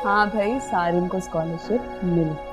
हाँ भाई, सारिन को स्कॉलरशिप मिली।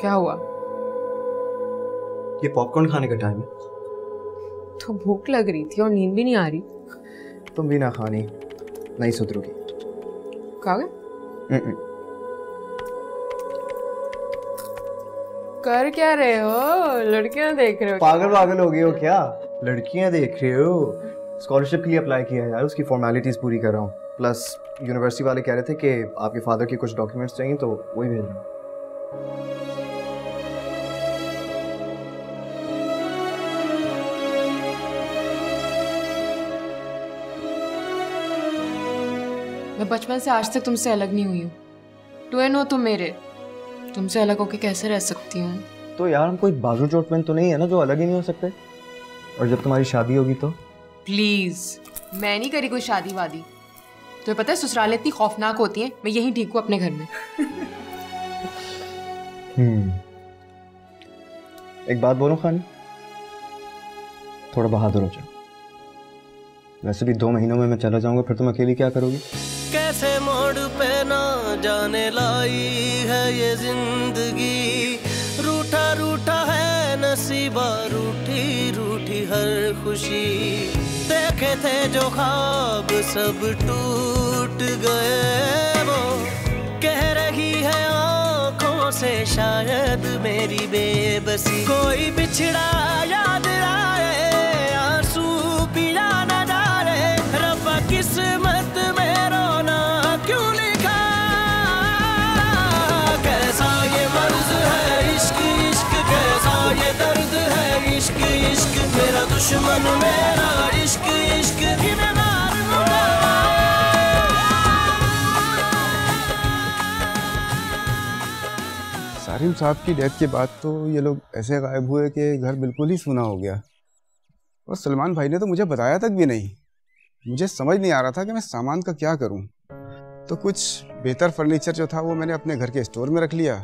क्या हुआ? ये पॉपकॉर्न खाने का टाइम है। तो भूख लग रही थी और नींद भी नहीं आ रही। तुम भी ना खानी, नहीं सुधरोगी। खाओगे? कर क्या रहे हो? लड़कियां देख रहे हो? पागल हो गए हो क्या? लड़कियां देख रहे हो? स्कॉलरशिप के लिए अप्लाई किया है यार, उसकी फॉर्मेलिटीज पूरी कर रहा हूँ। प्लस यूनिवर्सिटी वाले कह रहे थे कि आपके फादर के कुछ डॉक्यूमेंट्स चाहिए, तो वही भेज रहा हूँ। मैं बचपन से आज तक तुमसे अलग नहीं हुई हूँ। ट्विन हो तुम मेरे, तुमसे अलग होके कैसे रह सकती हूँ? तो यार हम कोई बाजू चोटमैन तो नहीं है ना जो अलग ही नहीं हो सकते। और जब तुम्हारी शादी होगी तो? प्लीज, मैं नहीं करी कोई शादी वादी। तुम्हें पता है ससुराल इतनी खौफनाक होती है, मैं यहीं ठीक हूँ अपने घर में। एक बात बोलूं खानी, थोड़ा बहादुर हो जाओ। वैसे भी 2 महीनों में मैं चला जाऊंगा, फिर तुम अकेली क्या करोगी? कैसे मोड़ पे ना जाने लाई है ये जिंदगी, रूठा रूठा है नसीबा, रूठी रूठी हर खुशी। देखे थे जो ख्वाब सब टूट गए, वो कह रही है आंखों से शायद मेरी बेबसी। कोई बिछड़ा याद आए, आंसू पिया न जा रहे, रब्बा किस्मत में रोना क्यों लिखा। कैसा ये मर्ज है इश्क इश्क, कैसा ये दर्द है इश्क इश्क, मेरा दुश्मन मेरा इश्क इश्क ही मैं मार दूंगा। सारिम साहब की डेथ के बाद तो ये लोग ऐसे गायब हुए कि घर बिल्कुल ही सूना हो गया। और सलमान भाई ने तो मुझे बताया तक भी नहीं। मुझे समझ नहीं आ रहा था कि मैं सामान का क्या करूं। तो कुछ बेहतर फर्नीचर जो था वो मैंने अपने घर के स्टोर में रख लिया,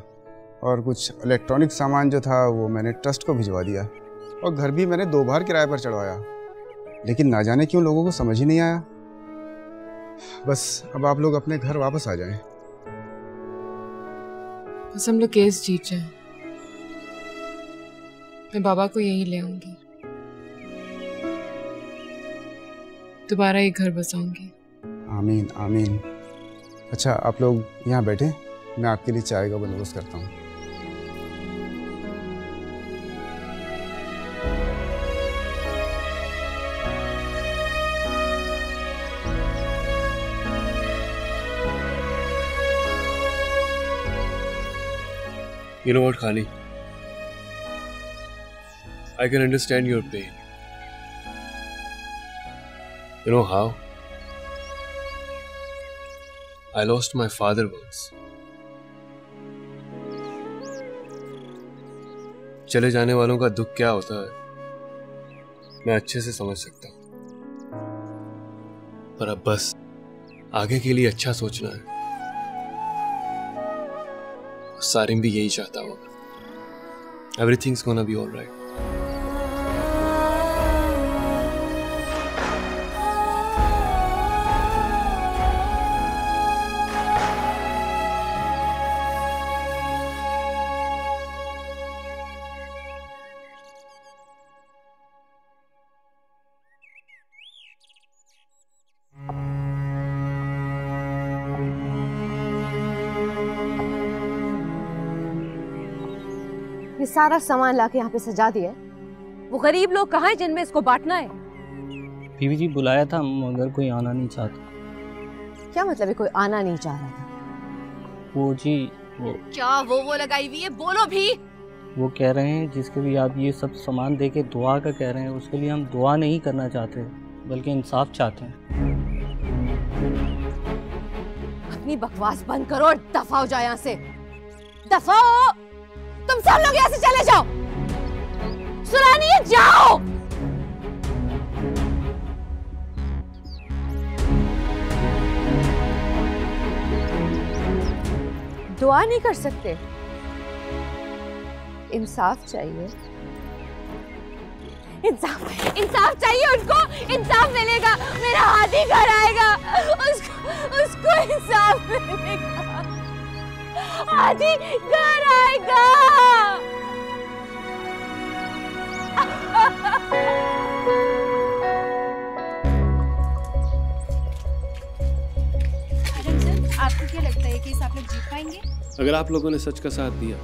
और कुछ इलेक्ट्रॉनिक सामान जो था वो मैंने ट्रस्ट को भिजवा दिया, और घर भी मैंने 2 बार किराए पर चढ़वाया। लेकिन ना जाने क्यों लोगों को समझ ही नहीं आया। बस अब आप लोग अपने घर वापस आ जाएं। बस हम लोग केस जीत जाएं। मैं बाबा को यहीं ले आऊंगी, दोबारा एक घर बसाऊंगी। आमीन आमीन। अच्छा आप लोग यहाँ बैठे, मैं आपके लिए चाय का बंदोबस्त करता हूँ। You know what, Khani? I can understand your pain. You know how? I lost my father once. चले जाने वालों का दुख क्या होता है मैं अच्छे से समझ सकता हूं, पर अब बस आगे के लिए अच्छा सोचना है। सारिम भी यही चाहता होगा। Everything's gonna be all right. ये सारा सामान लाके यहाँ पे सजा दिया है। वो गरीब लोग कहाँ हैं जिनमें इसको बांटना है? बीवी जी बुलाया था मगर कोई आना नहीं चाहता। क्या मतलब है कोई आना नहीं चाह रहा था? वो जी वो क्या वो लगाई हुई है? बोलो भी। वो कह रहे हैं जिसके लिए आप ये सब सामान दे के दुआ का कह रहे हैं, उसके लिए हम दुआ नहीं करना चाहते बल्कि इंसाफ चाहते हैं। अपनी बकवास बंद करो और दफा हो जाओ यहाँ से। दफा हो। तुम सब लोग यहाँ से चले जाओ। सुना नहीं है? जाओ। दुआ नहीं कर सकते? इंसाफ चाहिए। इंसाफ चाहिए उनको। इंसाफ मिलेगा। मेरा हाथी घर आएगा। उसको इंसाफ मिलेगा। हाथी घर आएगा। आपको क्या लगता है कि इस आप लोग जीत पाएंगे? अगर आप लोगों ने सच का साथ दिया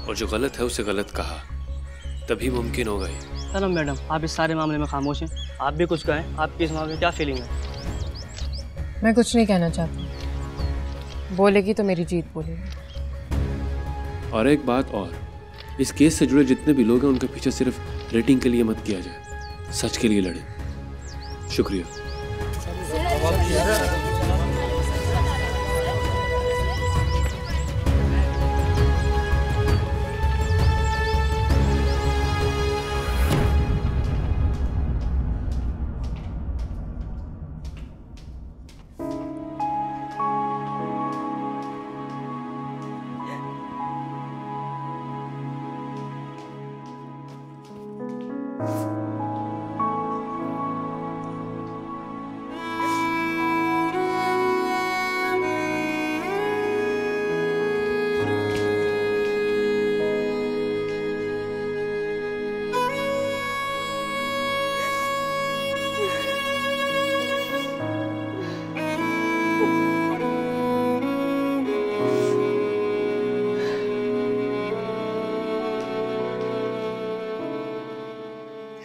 और जो गलत है उसे गलत कहा, तभी मुमकिन होगा ये। चलो मैडम, आप इस सारे मामले में खामोश हैं। आप भी कुछ कहें, आपकी इस मामले में क्या फीलिंग है? मैं कुछ नहीं कहना चाहती। बोलेगी तो मेरी जीत बोलेगी। और एक बात और, इस केस से जुड़े जितने भी लोग हैं उनके पीछे सिर्फ रेटिंग के लिए मत किया जाए, सच के लिए लड़े। शुक्रिया।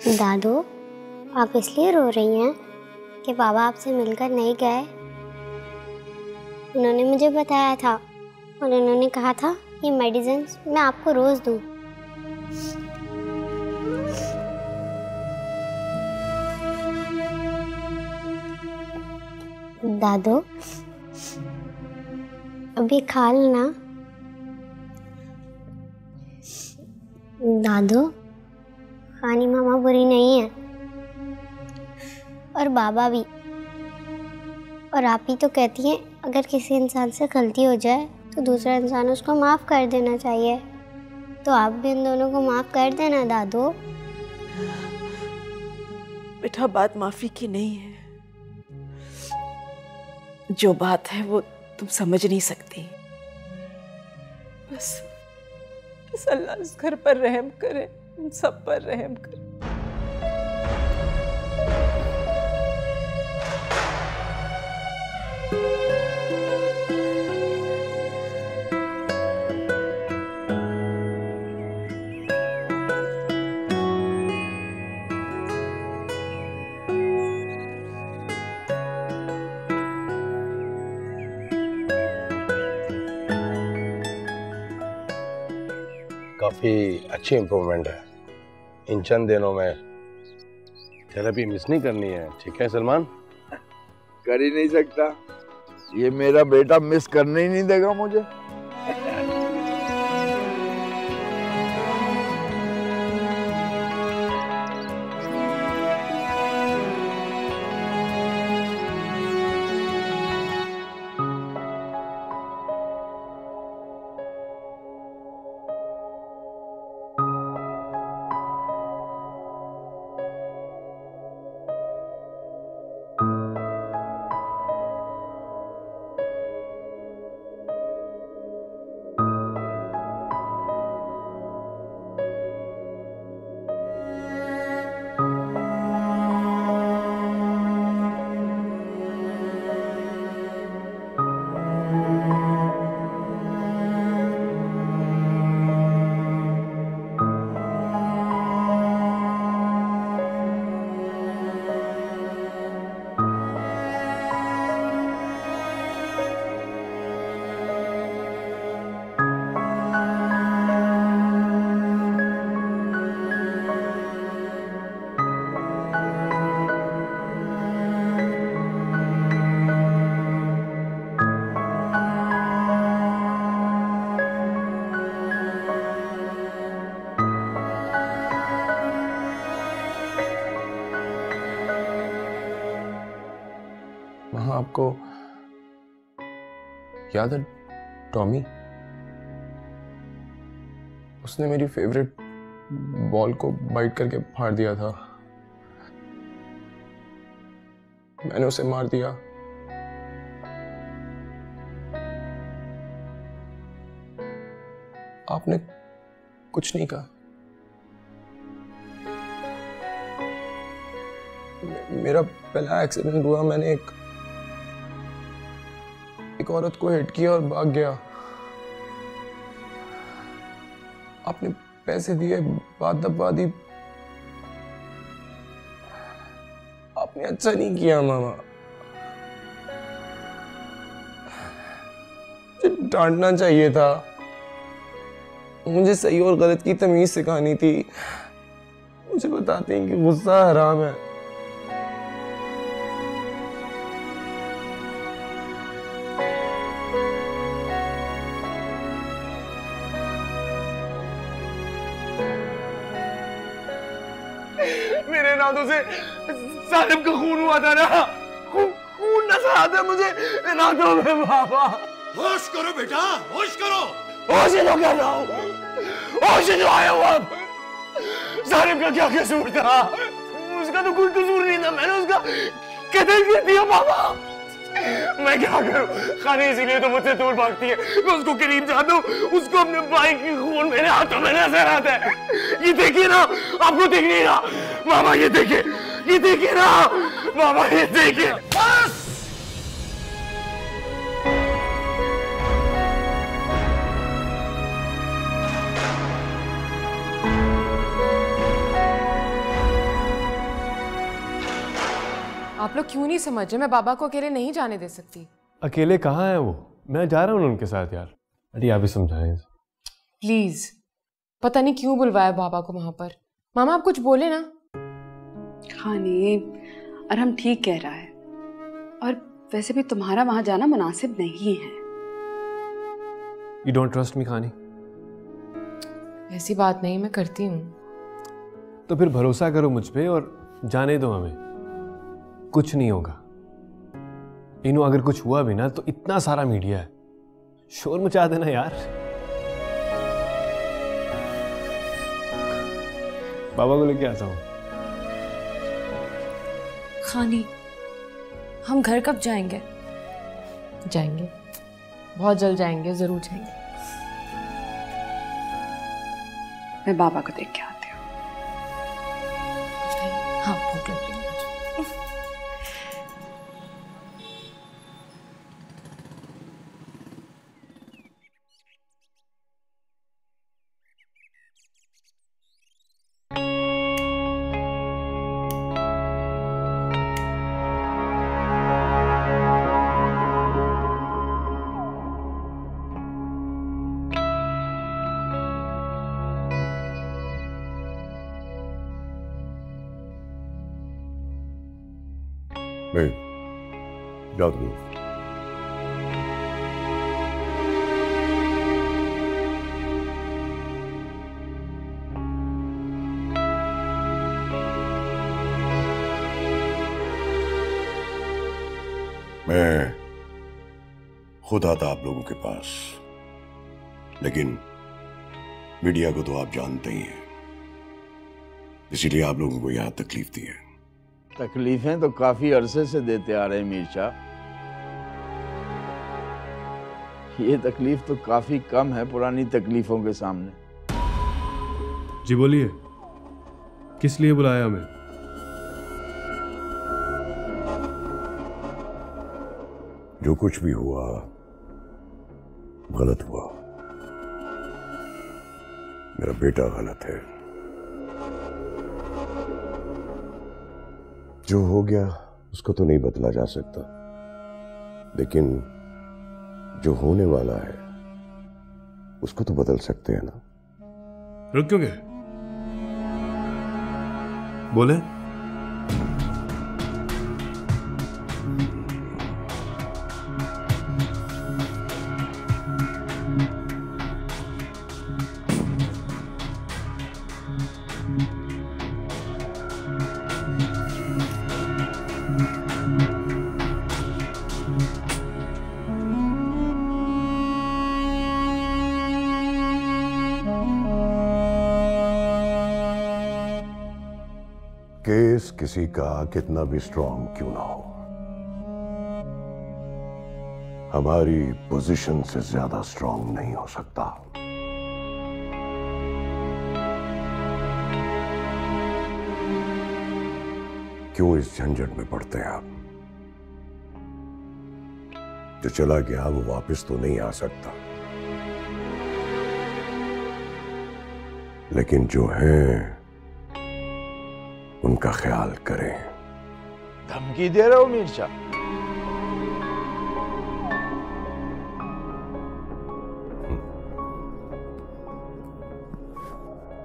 दादू, आप इसलिए रो रही हैं कि बाबा आपसे मिलकर नहीं गए? उन्होंने मुझे बताया था और उन्होंने कहा था ये मेडिसिन मैं आपको रोज़ दूँ। दादू, अभी खा लेना। दादू, खानी मामा बुरी नहीं है और बाबा भी। और आप ही तो कहती हैं अगर किसी इंसान से गलती हो जाए तो दूसरा इंसान उसको माफ़ कर देना चाहिए, तो आप भी इन दोनों को माफ़ कर देना दादू। बेटा, बात माफ़ी की नहीं है। जो बात है वो तुम समझ नहीं सकती। बस अल्लाह इस घर पर रहम करे, उन सब पर रहम करे। काफी अच्छी इम्प्रूवमेंट है इन चंद दिनों में। थेरेपी मिस नहीं करनी है, ठीक है सलमान? कर ही नहीं सकता, ये मेरा बेटा मिस करने ही नहीं देगा मुझे। आपको याद है टॉमी? उसने मेरी फेवरेट बॉल को बाइट करके फाड़ दिया था। मैंने उसे मार दिया। आपने कुछ नहीं कहा। मेरा पहला एक्सीडेंट हुआ, मैंने एक औरत को हिट किया और भाग गया। आपने पैसे दिए, बात दबा दी। आपने अच्छा नहीं किया मामा। मुझे डांटना चाहिए था। मुझे सही और गलत की तमीज सिखानी थी। मुझे बताते हैं कि गुस्सा हराम है। मेरे नादों से सालिम का खून हुआ था ना, खून नजर आता है मुझे नादों में। बाबा होश करो बेटा, होश करो। होश ही तो कर रहा हूँ, होश ही तो आया हूँ। अब सालिम का क्या कसूर था? उसका तो कोई कसूर नहीं था, मैंने उसका कत्ल कर दिया। बाबा मैं क्या करूं? खाने इसीलिए तो मुझसे दूर भागती है। मैं उसको करीब जाता हूँ, उसको अपने भाई की खून मेरे हाथों में नजर आता है। ये देखिए ना, आपको दिख नहीं रहा? मामा ये देखिए, ये देखिए ना मामा, ये देखिए। बस आप लोग क्यों नहीं समझ रहे? मैं बाबा को अकेले नहीं जाने दे सकती। अकेले कहाँ है वो? मैं जा रहा हूँ उनके साथ यार। अरे आप भी समझाएं प्लीज। पता नहीं क्यों बुलवाया बाबा को वहां पर। मामा आप कुछ बोले ना। खानी, अरहम ठीक कह रहा है, और वैसे भी तुम्हारा वहां जाना मुनासिब नहीं है। You don't trust me खानी? ऐसी बात नहीं, मैं करती हूँ। तो फिर भरोसा करो मुझ पे और जाने दो हमें। कुछ नहीं होगा। इन्हों अगर कुछ हुआ भी ना तो इतना सारा मीडिया है, शोर मचा देना यार। बाबा को लेके आता हूँ। खानी, हम घर कब जाएंगे? जाएंगे, बहुत जल्द जाएंगे, जरूर जाएंगे। मैं बाबा को देख के आती हूँ। हाँ भूख लग रही है। जाओ तुम। मैं खुद आता आप लोगों के पास, लेकिन मीडिया को तो आप जानते ही हैं, इसीलिए आप लोगों को यहां तकलीफ दी है। तकलीफें तो काफी अरसे से देते आ रहे हैं मीरचा। ये तकलीफ तो काफी कम है पुरानी तकलीफों के सामने। जी बोलिए, किस लिए बुलाया हमें? जो कुछ भी हुआ गलत हुआ। मेरा बेटा गलत है। जो हो गया उसको तो नहीं बदला जा सकता, लेकिन जो होने वाला है उसको तो बदल सकते हैं ना। रुक क्यों गए? बोले। केस किसी का कितना भी स्ट्रांग क्यों ना हो, हमारी पोजीशन से ज्यादा स्ट्रांग नहीं हो सकता। क्यों इस झंझट में पड़ते हैं आप? जो चला गया वो वापस तो नहीं आ सकता, लेकिन जो हैं उनका ख्याल करें। धमकी दे रहे हो मीर शाह?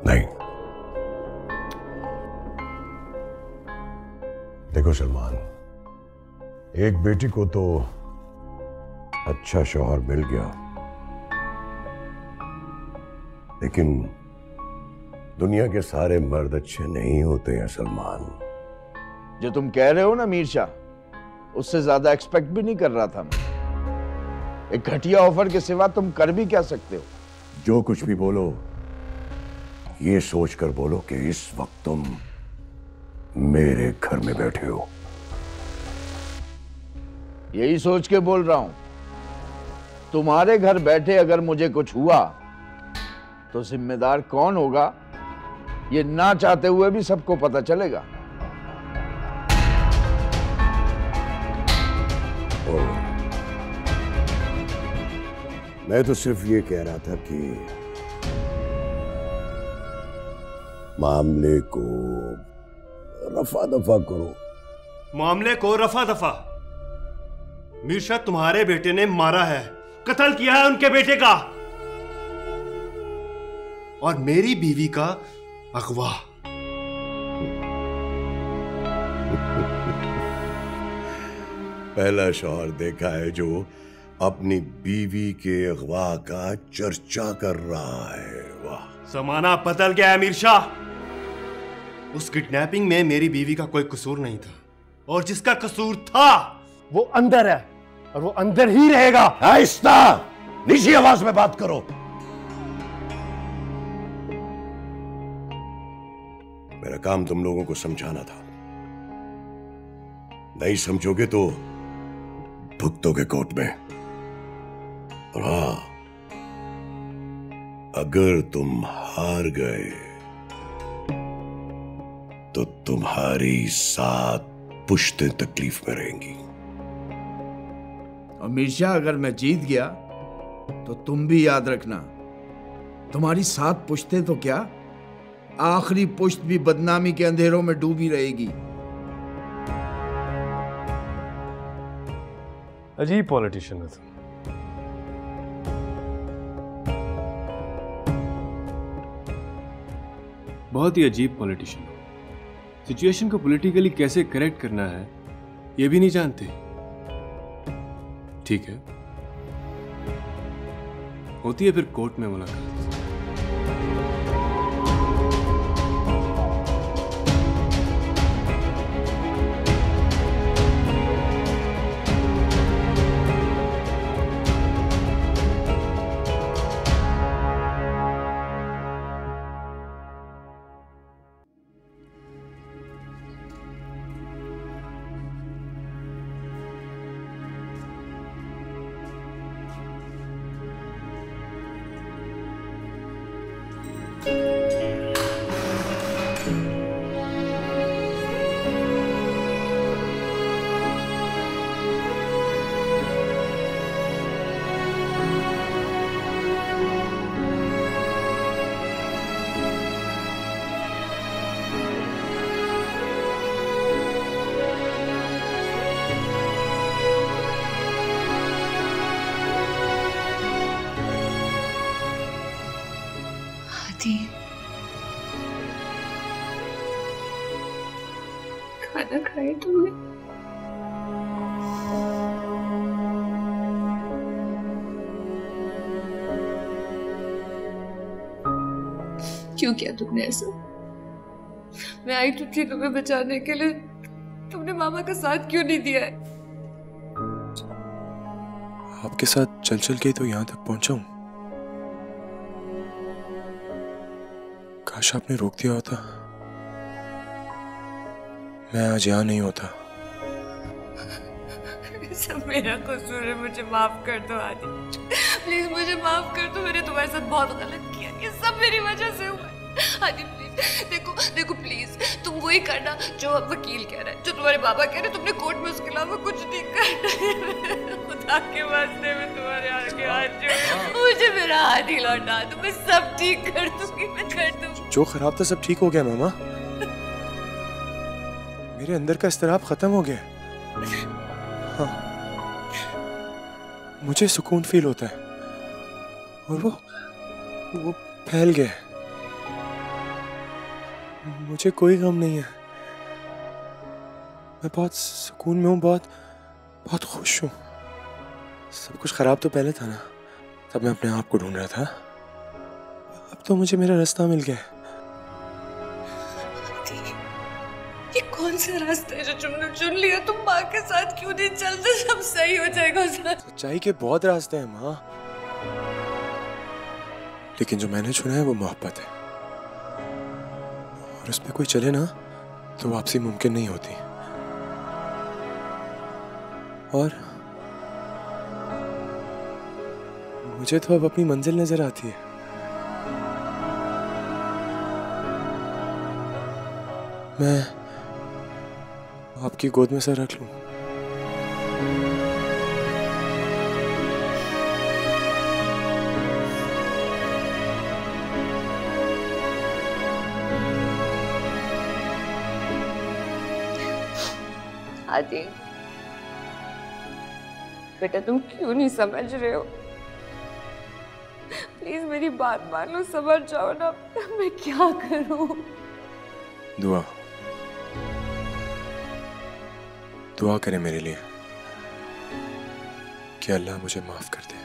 नहीं, देखो सलमान, एक बेटी को तो अच्छा शौहर मिल गया, लेकिन दुनिया के सारे मर्द अच्छे नहीं होते हैं सलमान। जो तुम कह रहे हो ना मीर शाह, उससे ज्यादा एक्सपेक्ट भी नहीं कर रहा था मैं। एक घटिया ऑफर के सिवा तुम कर भी क्या सकते हो? जो कुछ भी बोलो ये सोचकर बोलो कि इस वक्त तुम मेरे घर में बैठे हो। यही सोच के बोल रहा हूं। तुम्हारे घर बैठे अगर मुझे कुछ हुआ तो जिम्मेदार कौन होगा ये ना चाहते हुए भी सबको पता चलेगा। मैं तो सिर्फ ये कह रहा था कि मामले को रफा दफा करो। मामले को रफा दफा? मीर शाह, तुम्हारे बेटे ने मारा है, कत्ल किया है उनके बेटे का, और मेरी बीवी का अगवा। पहला शौहर देखा है जो अपनी बीवी के अगवा का चर्चा कर रहा है। वाह, जमाना बदल गया है मीर शाह। उस किडनैपिंग में मेरी बीवी का कोई कसूर नहीं था, और जिसका कसूर था वो अंदर है और वो अंदर ही रहेगा। आहिस्ता, नीची आवाज में बात करो। मेरा काम तुम लोगों को समझाना था, नहीं समझोगे तो भुगतोगे कोर्ट में। और हाँ, अगर तुम हार गए तो तुम्हारी 7 पुश्तें तकलीफ में रहेंगी। और मीर शाह, अगर मैं जीत गया तो तुम भी याद रखना, तुम्हारी 7 पुश्तें तो क्या, आखिरी पुश्त भी बदनामी के अंधेरों में डूबी रहेगी। अजीब पॉलिटिशियन है तुम। बहुत ही अजीब पॉलिटिशियन हो। सिचुएशन को पॉलिटिकली कैसे करेक्ट करना है ये भी नहीं जानते। ठीक है, होती है फिर कोर्ट में मुलाकात। खाना खाया तुमने? क्यों किया तुमने ऐसा? मैं आई तो थी तुम्हें बचाने के लिए, तुमने मामा का साथ क्यों नहीं दिया है? आपके साथ चल चल के तो यहाँ तक पहुंचा हूं। काश आपने रोक दिया होता मैं आज यहाँ नहीं होता। सब मेरा कसूर है, मुझे माफ कर दो आदि, प्लीज मुझे माफ कर दो। मैंने तुम्हारे साथ बहुत गलत किया, ये सब मेरी वजह से हुआ है। आदि प्लीज देखो देखो, प्लीज तुम वही करना जो वकील कह रहा है, जो तुम्हारे बाबा कह रहे हैं। तुमने कोर्ट में उसके अलावा कुछ नहीं करना। खुदा के वास्ते में तुम्हारे आगे हाथ जोड़, मुझे मेरा आदि लौटा दो, मैं सब ठीक कर दूंगी, मैं कर दूंगी। जो खराब था सब ठीक हो गया मामा। मेरे अंदर का इस्तिराब खत्म हो गया। हाँ, मुझे सुकून फील होता है और वो फैल गया। मुझे कोई गम नहीं है, मैं बहुत सुकून में हूँ, बहुत खुश हूँ। सब कुछ खराब तो पहले था ना, तब मैं अपने आप को ढूंढ रहा था। अब तो मुझे मेरा रास्ता मिल गया। ये कौन सा रास्ता है जो तुमने चुन लिया? तुम माँ के साथ क्यों नहीं चलते? सब सही हो जाएगा। सच्चाई के बहुत रास्ते हैं माँ, लेकिन जो मैंने चुना है वो मोहब्बत है, और उस पे कोई चले ना तो वापसी मुमकिन नहीं होती। और मुझे तो अब अपनी मंजिल नजर आती है। मैं आपकी गोद में सर रख लूं। आदि बेटा, तुम क्यों नहीं समझ रहे हो? प्लीज मेरी बात मान लो, समझ जाओ ना। मैं क्या करूं? दुआ करें मेरे लिए कि अल्लाह मुझे माफ कर दे,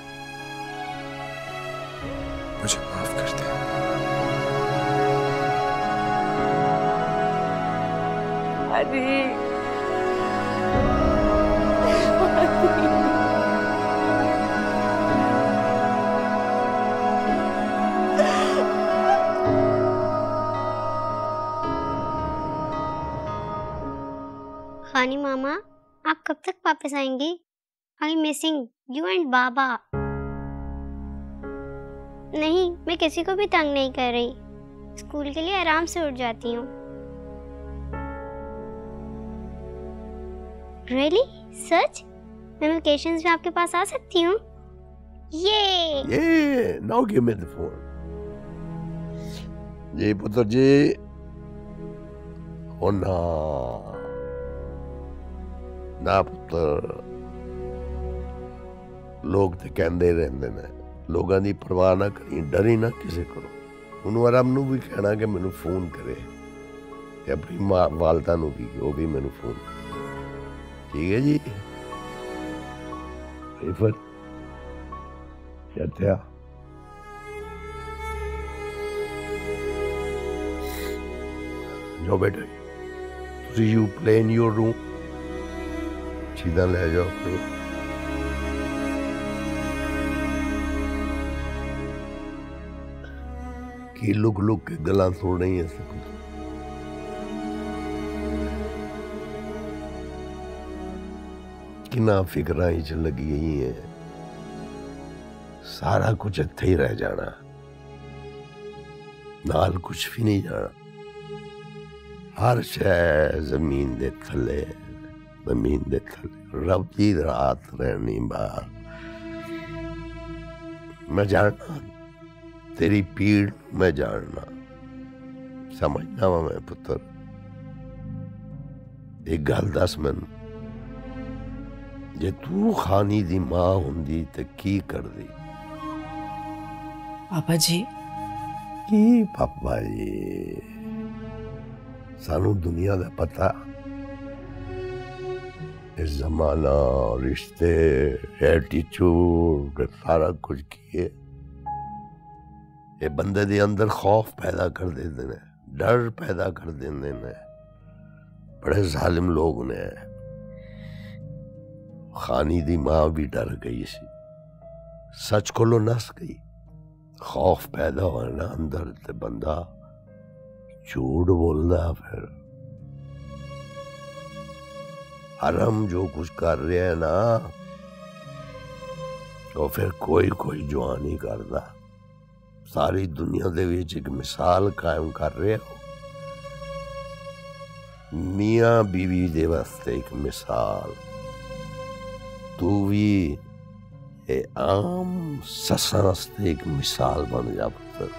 मुझे माफ कर दे। आदि खानी मामा, आप कब तक वापस आएंगी? आई मिसिंग यू एंड बाबा। नहीं, मैं किसी को भी तंग नहीं कर रही, स्कूल के लिए आराम से उठ जाती हूँ। रियली? सच? मैं वेकेशंस में आपके पास आ सकती हूँ? ये now give me the phone. जी पुत्र जी। ओ ना पुत्र, लोग तो कहते रहते ने, लोगों की परवाह ना करी, डरी ना किसी को। उन्होंने आराम नू भी कहना कि मैनू फोन करे, ते अपनी मां वालदा नू भी, वो भी मैनू फोन। ठीक है जी। फिर क्या जो बेटा, you play in your room, सीधा ले जाओ। कि लुक लुक के गला तोड़ रही है सब। किना फिक्रां च लगी गई है, सारा कुछ इत्थे ही रह जाना, नाल कुछ भी नहीं जाना। हर शय जमीन दे थले, जमीन दे थले, रब दी रात रहनी बाहर। मैं जानना तेरी पीड़, मैं जानना, समझना वा मैं पुत्र। एक गल दस मैनू, जे तू खानी दी मां हुंदी ते की करदी? पापा जी। की पापा जी? सानू दुनिया दा पता, इस जमाना, रिश्ते, एटीट्यूड, सारा कुछ किए ये बंदे दे अंदर खौफ पैदा कर देते ने, डर पैदा कर देते ने। बड़े जालिम लोग ने। खानी दी मां भी डर गई सी, सच कोलो नस गई। खौफ पैदा होना अंदर ते बंदा झूठ बोलदा। फिर हरम जो कुछ कर रहे हैं ना, तो फिर कोई जवान नहीं करता। सारी दुनिया दे विच एक मिसाल कायम कर रहे हो, मियां बीवी दे वास्ते एक मिसाल। तू भी ए आम सस्सां वास्ते एक मिसाल बन जा पुत्र।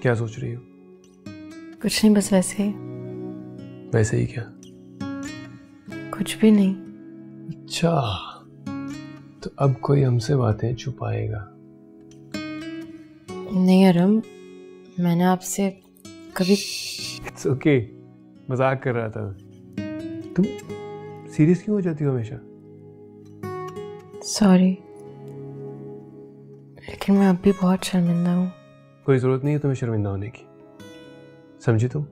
क्या सोच रही हो? कुछ नहीं, बस वैसे ही। वैसे ही क्या? कुछ भी नहीं। अच्छा, तो अब कोई हमसे बातें छुपाएगा? नहीं अरम, मैंने आपसे कभी। इट्स ओके, मजाक कर रहा था। तुम सीरियस क्यों हो जाती हो हमेशा? सॉरी, लेकिन मैं अब भी बहुत शर्मिंदा हूँ। कोई जरूरत नहीं है तुम्हें शर्मिंदा होने की, समझी तुम?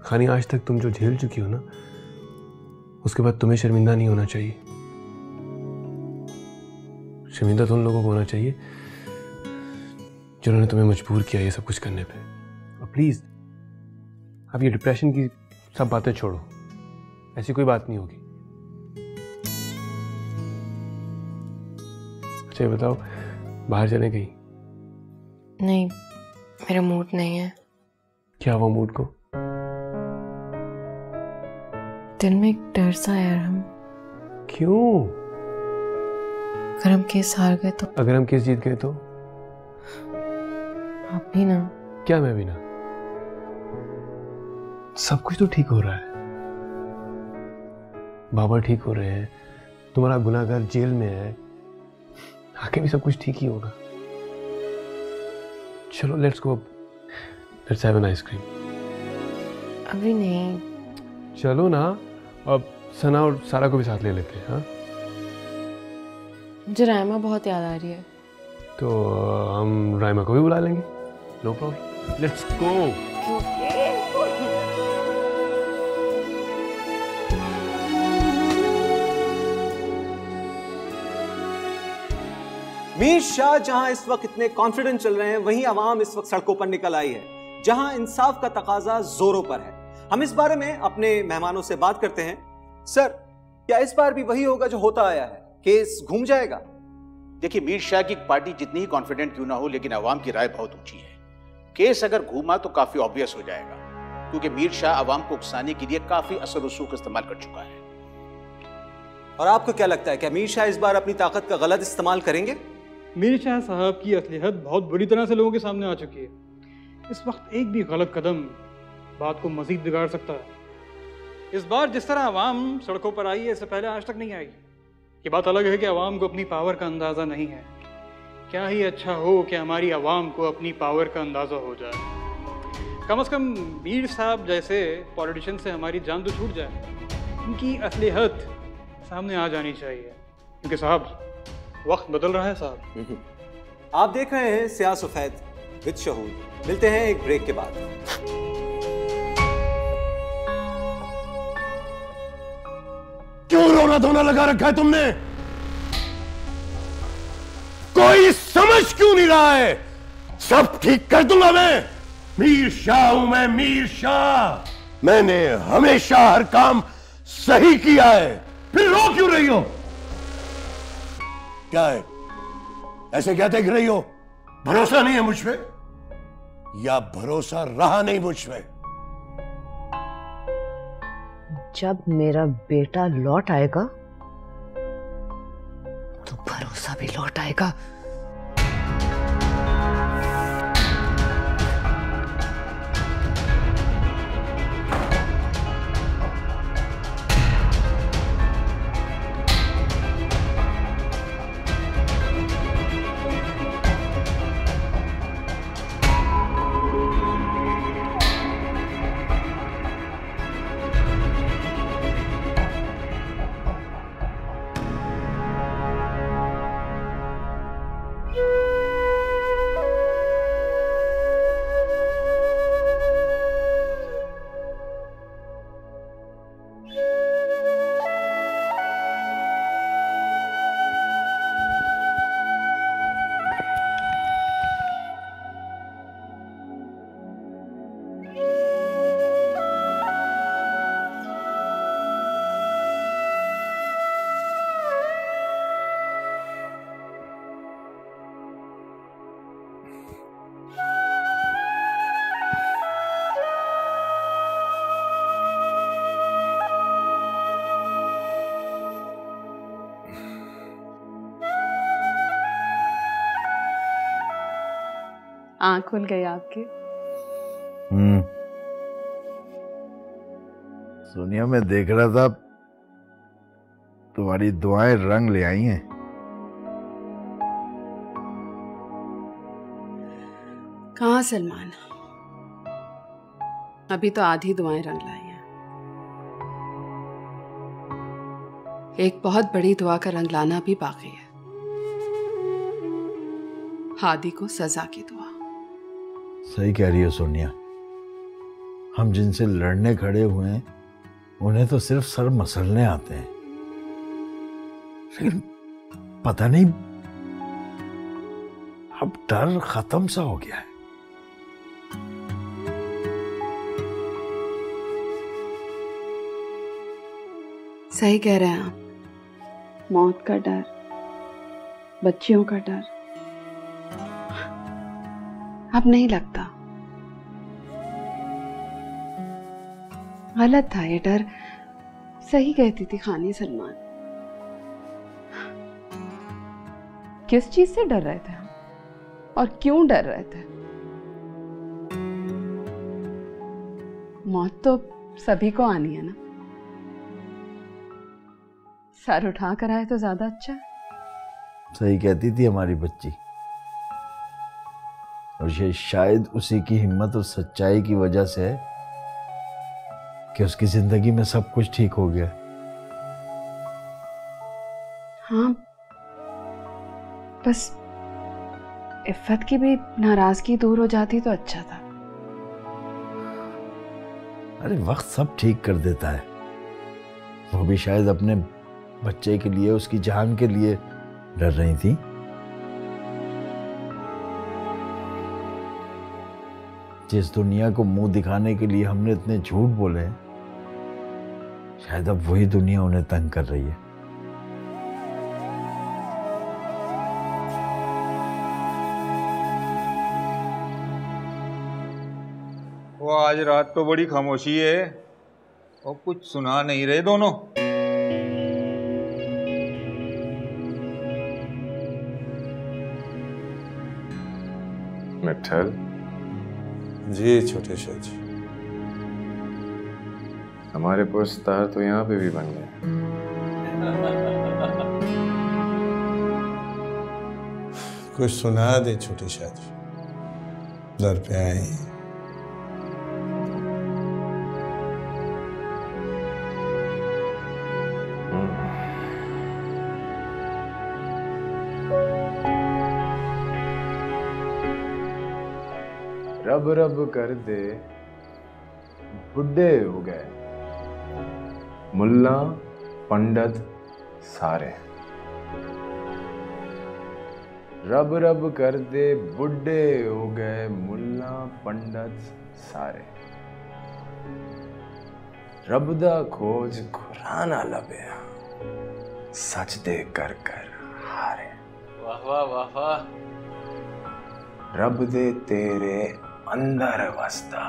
खानी आज तक तुम जो झेल चुकी हो ना, उसके बाद तुम्हें शर्मिंदा नहीं होना चाहिए। शर्मिंदा तो उन लोगों को होना चाहिए जिन्होंने तुम्हें मजबूर किया ये सब कुछ करने पे। और प्लीज अब ये डिप्रेशन की सब बातें छोड़ो, ऐसी कोई बात नहीं होगी। अच्छा ये बताओ, बाहर चले गई? नहीं, मेरा मूड नहीं है। क्या वो मूड को? दिल में एक डर सा है यार। हम क्यों? अगर हम केस हार गए तो? अगर हम केस जीत गए तो? आप भी ना। क्या मैं भी ना? सब कुछ तो ठीक हो रहा है, बाबा ठीक हो रहे हैं, तुम्हारा गुनाहगार जेल में है, आगे भी सब कुछ ठीक ही होगा। चलो let's go, let's have an ice cream. अभी नहीं। चलो ना, अब सना और सारा को भी साथ ले लेते हैं। हाँ, मुझे रायमा बहुत याद आ रही है। तो हम रायमा को भी बुला लेंगे, no problem, let's go. Mir Shah जहां इस वक्त इतने कॉन्फिडेंट चल रहे हैं, वहीं अवाम इस वक्त सड़कों पर निकल आई है, जहां इंसाफ का तकाजा जोरों पर है। हम इस बारे में अपने मेहमानों से बात करते हैं। सर, क्या इस बार भी वही होगा जो होता आया है? केस घूम जाएगा? देखिए, मीर शाह की पार्टी जितनी ही कॉन्फिडेंट क्यों ना हो, लेकिन अवाम की राय बहुत ऊंची है। केस अगर घूमा तो काफी ऑब्वियस हो जाएगा, क्योंकि मीर शाह अवाम को उकसाने के लिए काफी असर रसूख इस्तेमाल कर चुका है। और आपको क्या लगता है, क्या मीर शाह इस बार अपनी ताकत का गलत इस्तेमाल करेंगे? मीर शाह साहब की असलियत बहुत बुरी तरह से लोगों के सामने आ चुकी है। इस वक्त एक भी गलत कदम बात को मजीद बिगाड़ सकता है। इस बार जिस तरह आवाम सड़कों पर आई है, इससे पहले आज तक नहीं आई। ये बात अलग है कि आवाम को अपनी पावर का अंदाज़ा नहीं है। क्या ही अच्छा हो कि हमारी आवाम को अपनी पावर का अंदाज़ा हो जाए। कम से कम मीर साहब जैसे पॉलिटिशियन से हमारी जान तो छूट जाए, उनकी असलियत सामने आ जानी चाहिए। क्योंकि साहब, वक्त बदल रहा है साहब। आप देख रहे हैं सियाह सफेद विद शहूद। मिलते हैं एक ब्रेक के बाद। क्यों रोना धोना लगा रखा है तुमने? कोई समझ क्यों नहीं रहा है? सब ठीक कर दूंगा मैं। मीर शाह हूं मैं, मीर शाह। मैंने हमेशा हर काम सही किया है, फिर रो क्यों रही हो? क्या है, ऐसे क्या देख रही हो? भरोसा नहीं है मुझ पे, या भरोसा रहा नहीं मुझ पे? जब मेरा बेटा लौट आएगा तो भरोसा भी लौट आएगा। आँख खुल गई आपकी। सोनिया, मैं देख रहा था तुम्हारी दुआएं रंग ले आई हैं। कहाँ सलमान, अभी तो आधी दुआएं रंग लाई हैं। एक बहुत बड़ी दुआ का रंग लाना भी बाकी है। हादी को सजा की दुआ। सही कह रही हो सोनिया, हम जिनसे लड़ने खड़े हुए हैं उन्हें तो सिर्फ सर मसलने आते हैं, लेकिन पता नहीं अब डर खत्म सा हो गया है। सही कह रहे हैं आप। मौत का डर, बच्चियों का डर अब नहीं लगता। गलत था ये डर। सही कहती थी खानी सलमान। किस चीज से डर रहे थे हम और क्यों डर रहे थे? मौत तो सभी को आनी है ना। सर उठा कर आए तो ज्यादा अच्छा है। सही कहती थी हमारी बच्ची, और ये शायद उसी की हिम्मत और सच्चाई की वजह से है कि उसकी जिंदगी में सब कुछ ठीक हो गया। हाँ, बस इफ़्फ़त की भी नाराजगी दूर हो जाती तो अच्छा था। अरे वक्त सब ठीक कर देता है। वो भी शायद अपने बच्चे के लिए, उसकी जान के लिए डर रही थी। जिस दुनिया को मुंह दिखाने के लिए हमने इतने झूठ बोले हैं, शायद अब वही दुनिया उन्हें तंग कर रही है। वो आज रात तो बड़ी खामोशी है और कुछ सुना नहीं रहे दोनों। मिठल जी छोटे शाह जी। हमारे पुरस्कार तो यहाँ पे भी बन गए। कुछ सुना दे छोटे शाह जी, दर पे आए हैं। रब रब कर दे बुढ़े हो गए मुल्ला पंडित सारे। रब रब कर दे बुढ़े हो गए मुल्ला पंडित सारे। रब दा खोज खुराना लभया सजदे कर कर हारे। वाह वाह वाह वाह। रब दे तेरे अंदर वसदा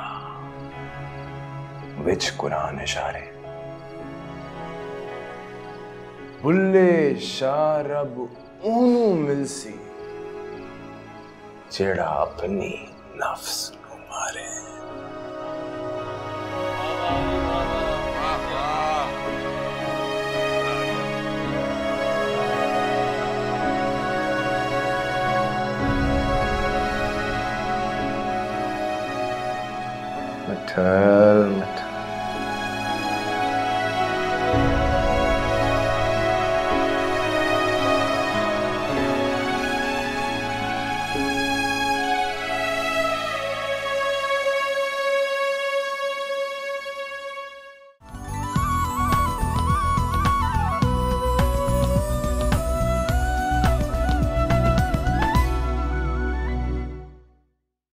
विच कुरान इशारे। बुल्ले शाह रब ऊनू मिलसी जेड़ा अपनी नफ्स नू मारे। मिठल